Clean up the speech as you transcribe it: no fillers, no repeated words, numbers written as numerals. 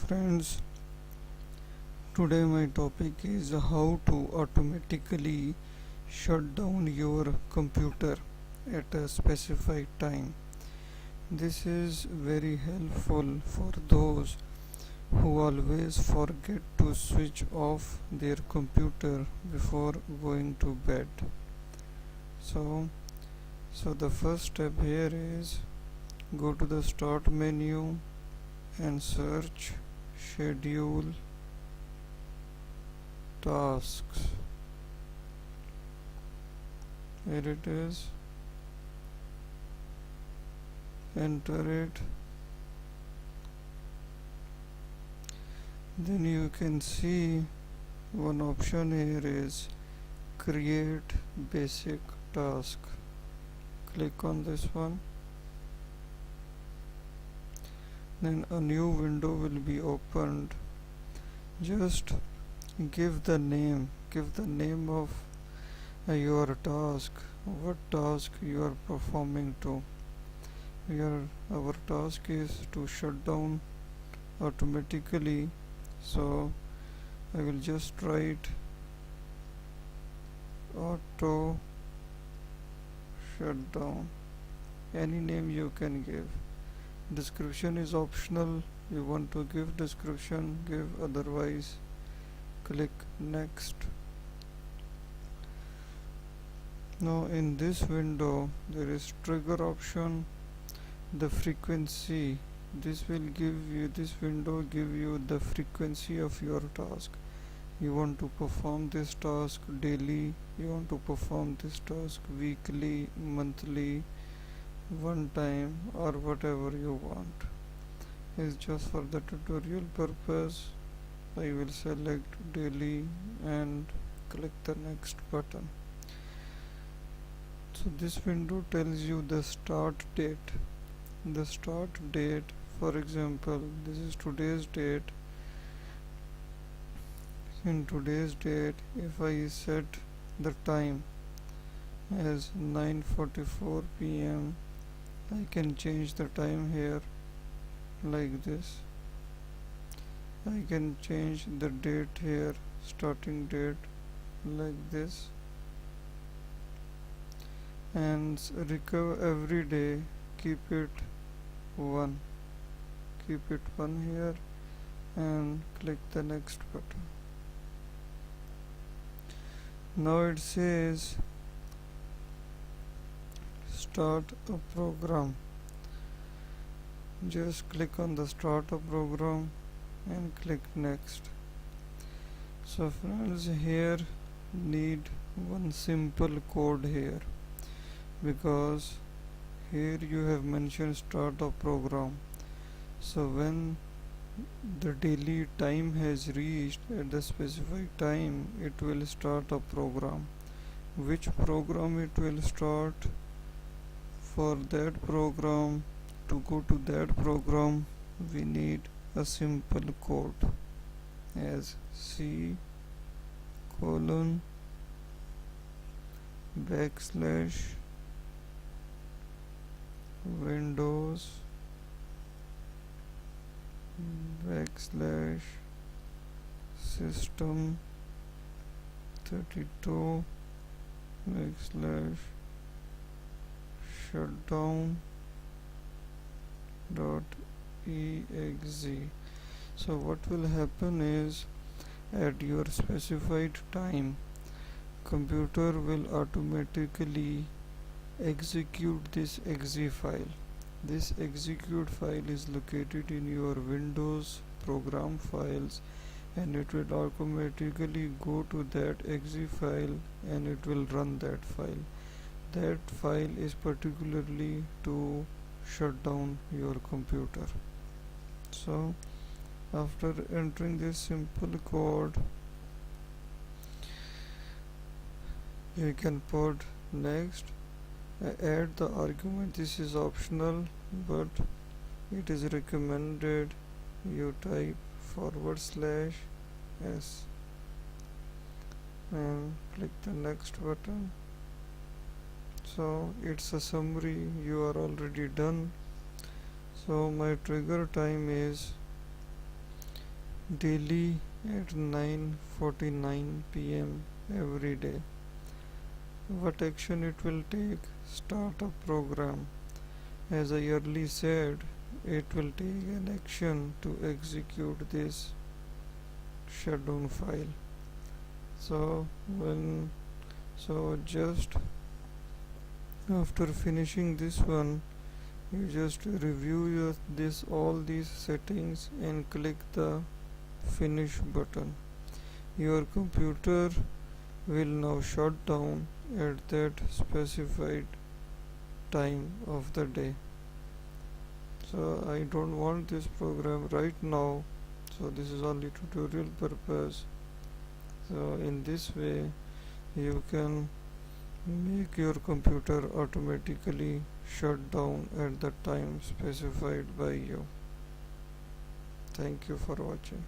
Friends, today my topic is how to automatically shut down your computer at a specified time. This is very helpful for those who always forget to switch off their computer before going to bed. So, the first step here is go to the start menu and search schedule tasks. Here it is. Enter it. Then you can see one option here is create basic task. Click on this one. Then a new window will be opened. Just give the name of your task, what task you are performing to. Our task is to shut down automatically, so I will just write auto shutdown. Any name you can give. Description is optional. You want to give description, give, otherwise click next. Now in this window there is trigger option, the frequency. This window give you the frequency of your task. You want to perform this task daily, you want to perform this task weekly, monthly, one time, or whatever you want. It's just for the tutorial purpose. I will select daily and click the next button. So this window tells you the start date. The start date, for example, this is today's date. In today's date, if I set the time as 9:44 p.m., I can change the time here like this. I can change the date here, starting date, like this, and recover every day. Keep it 1 here and click the next button. Now it says start a program. Just click on the start a program and click next. So friends, here need one simple code here, because here you have mentioned start a program. So when the daily time has reached at the specified time, it will start a program. Which program it will start? For that program, to go to that program, we need a simple code as C:\\, Windows /system 32 shutdown.exe. So what will happen is, at your specified time, computer will automatically execute this exe file. This execute file is located in your Windows program files, and it will automatically go to that exe file and it will run that file. That file is particularly to shut down your computer. So after entering this simple code, you can put next. Add the argument. This is optional, but it is recommended you type /s and click the next button. So it's a summary, you are already done. So my trigger time is daily at 9:49 p.m. every day. What action it will take? Start a program. As I earlier said, it will take an action to execute this shutdown file. So just after finishing this one, you just review all these settings and click the finish button. Your computer will now shut down at that specified time of the day. So I don't want this program right now, so this is only tutorial purpose. So in this way you can make your computer automatically shut down at the time specified by you. Thank you for watching.